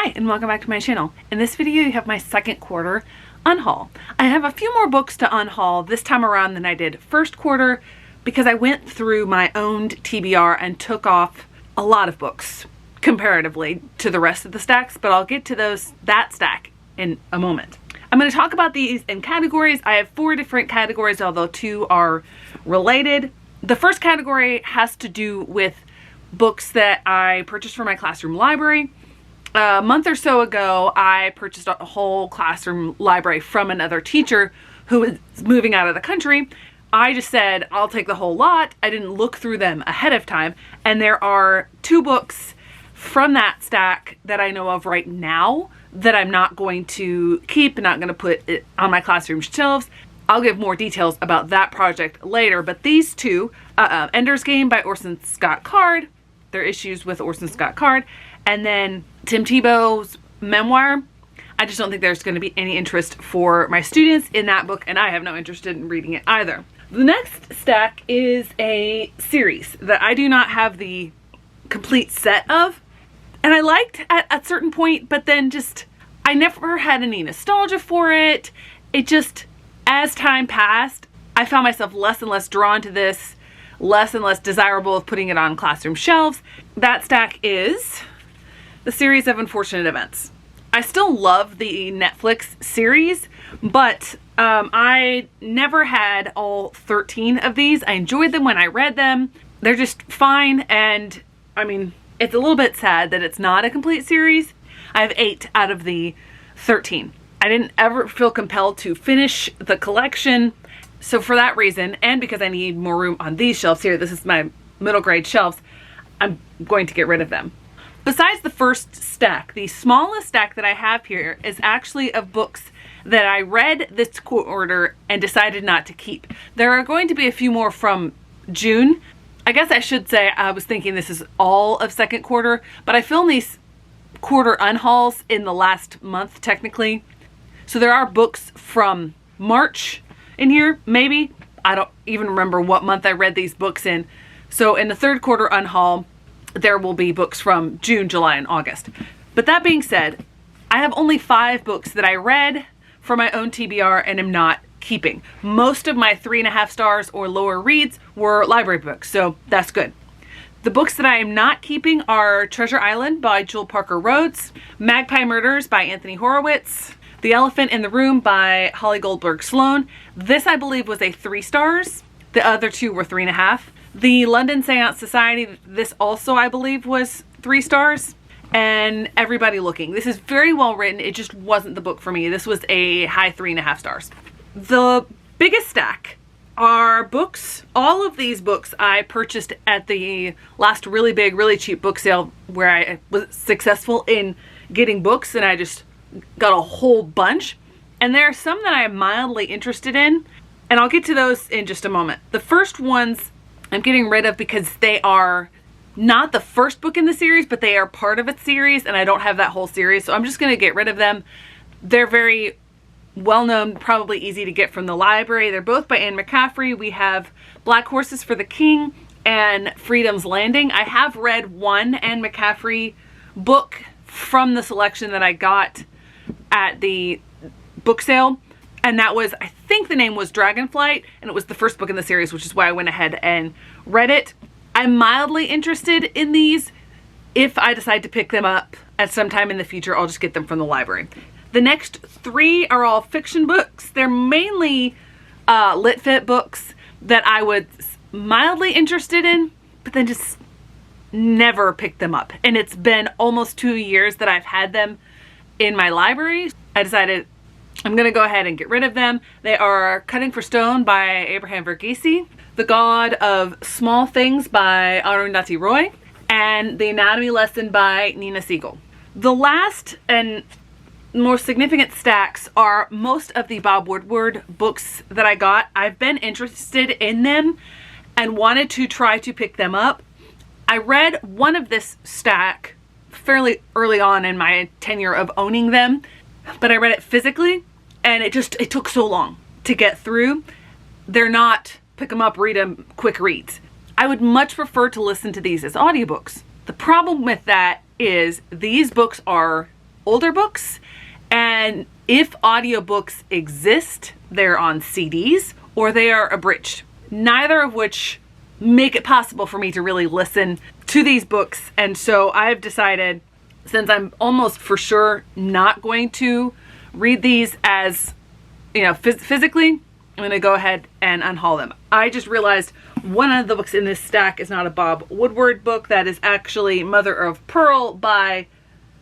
Hi, and welcome back to my channel. In this video, you have my second quarter unhaul. I have a few more books to unhaul this time around than I did first quarter because I went through my owned TBR and took off a lot of books comparatively to the rest of the stacks, but I'll get to that stack in a moment. I'm going to talk about these in categories. I have 4 different categories, although 2 are related. The first category has to do with books that I purchased for my classroom library. A month or so ago, I purchased a whole classroom library from another teacher who is moving out of the country. I just said, I'll take the whole lot. I didn't look through them ahead of time. And there are 2 books from that stack that I know of right now that I'm not going to keep and not going to put it on my classroom shelves. I'll give more details about that project later, but these 2, Ender's Game by Orson Scott Card, their issues with Orson Scott Card, and then Tim Tebow's memoir. I just don't think there's going to be any interest for my students in that book, and I have no interest in reading it either. The next stack is a series that I do not have the complete set of, and I liked at a certain point, but then just, I never had any nostalgia for it. It just, as time passed, I found myself less and less drawn to this, less and less desirable of putting it on classroom shelves. That stack is the series of Unfortunate Events. I still love the Netflix series, but I never had all 13 of these. I enjoyed them when I read them. They're just fine, and I mean, it's a little bit sad that it's not a complete series. I have 8 out of the 13. I didn't ever feel compelled to finish the collection. So for that reason, and because I need more room on these shelves here, this is my middle grade shelves, I'm going to get rid of them. Besides the first stack, the smallest stack that I have here is actually of books that I read this quarter and decided not to keep. There are going to be a few more from June. I guess I should say I was thinking this is all of second quarter, but I filmed these quarter unhauls in the last month technically. So there are books from March in here, maybe. I don't even remember what month I read these books in. So in the third quarter unhaul, there will be books from June, July, and August. But that being said, I have only 5 books that I read for my own TBR and am not keeping. Most of my 3.5 stars or lower reads were library books, so that's good. The books that I am not keeping are Treasure Island by Jewel Parker Rhodes, Magpie Murders by Anthony Horowitz, The Elephant in the Room by Holly Goldberg Sloan. This, I believe, was a 3 stars. The other 2 were 3.5. The London Seance Society, this also, I believe, was 3 stars. And Everybody Looking. This is very well written. It just wasn't the book for me. This was a high 3.5 stars. The biggest stack are books. All of these books I purchased at the last really big, really cheap book sale where I was successful in getting books, and I just got a whole bunch. And there are some that I am mildly interested in, and I'll get to those in just a moment. The first ones I'm getting rid of because they are not the first book in the series, but they are part of a series, and I don't have that whole series, so I'm just going to get rid of them. They're very well-known, probably easy to get from the library. They're both by Anne McCaffrey. We have Black Horses for the King and Freedom's Landing. I have read one Anne McCaffrey book from the selection that I got at the book sale, and that was, I think the name was Dragonflight, and it was the first book in the series, which is why I went ahead and read it. I'm mildly interested in these. If I decide to pick them up at some time in the future, I'll just get them from the library. The next 3 are all fiction books. They're mainly lit fit books that I was mildly interested in, but then just never picked them up. And it's been almost 2 years that I've had them in my library. I decided I'm gonna go ahead and get rid of them. They are Cutting for Stone by Abraham Verghese, The God of Small Things by Arundhati Roy, and The Anatomy Lesson by Nina Siegel. The last and most significant stacks are most of the Bob Woodward books that I got. I've been interested in them and wanted to try to pick them up. I read one of this stack fairly early on in my tenure of owning them, but I read it physically, and it took so long to get through. They're not pick them up, read them, quick reads. I would much prefer to listen to these as audiobooks. The problem with that is these books are older books, and if audiobooks exist, they're on CDs or they are abridged, neither of which make it possible for me to really listen to these books. And so I've decided, since I'm almost for sure not going to read these as, you know, physically, I'm going to go ahead and unhaul them. I just realized one of the books in this stack is not a Bob Woodward book. That is actually Mother of Pearl by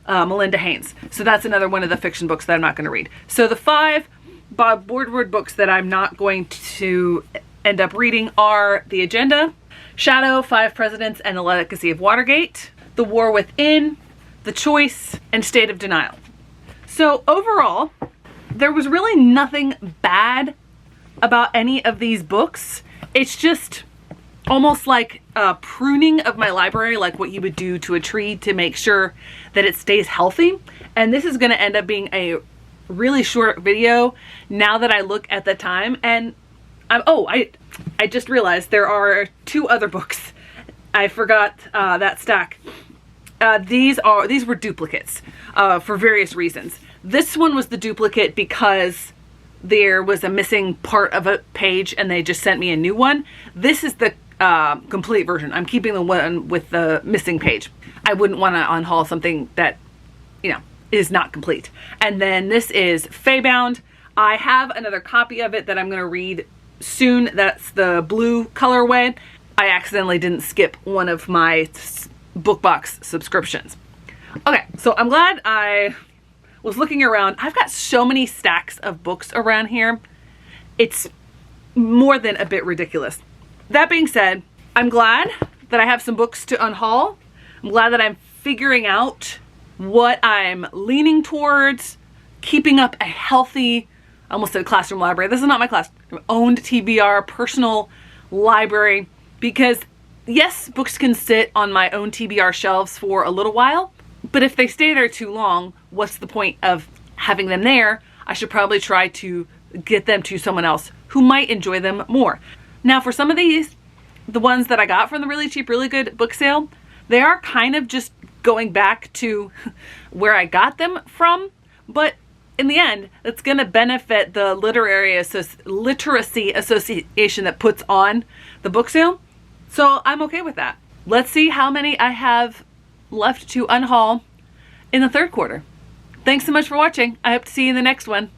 Melinda Haynes. So that's another one of the fiction books that I'm not going to read. So the 5 Bob Woodward books that I'm not going to end up reading are The Agenda, Shadow, 5 Presidents and the Legacy of Watergate, The War Within, The Choice, and State of Denial. So overall, there was really nothing bad about any of these books. It's just almost like a pruning of my library, like what you would do to a tree to make sure that it stays healthy. And this is going to end up being a really short video now that I look at the time. And I just realized there are 2 other books. I forgot that stack. These were duplicates for various reasons. This one was the duplicate because there was a missing part of a page and they just sent me a new one. This is the complete version. I'm keeping the one with the missing page. I wouldn't want to unhaul something that, you know, is not complete. And then this is Feybound. I have another copy of it that I'm going to read soon. That's the blue colorway. I accidentally didn't skip one of my BookBox subscriptions. Okay, so I'm glad I was looking around. I've got so many stacks of books around here. It's more than a bit ridiculous. That being said, I'm glad that I have some books to unhaul. I'm glad that I'm figuring out what I'm leaning towards, keeping up a healthy, I almost said classroom library. This is not my class. Owned TBR personal library, because yes, books can sit on my own TBR shelves for a little while, but if they stay there too long, what's the point of having them there? I should probably try to get them to someone else who might enjoy them more. Now, for some of these, the ones that I got from the Really Cheap, Really Good book sale, they are kind of just going back to where I got them from, but in the end, it's going to benefit the Literacy Association that puts on the book sale. So I'm okay with that. Let's see how many I have left to unhaul in the 3rd quarter. Thanks so much for watching. I hope to see you in the next one.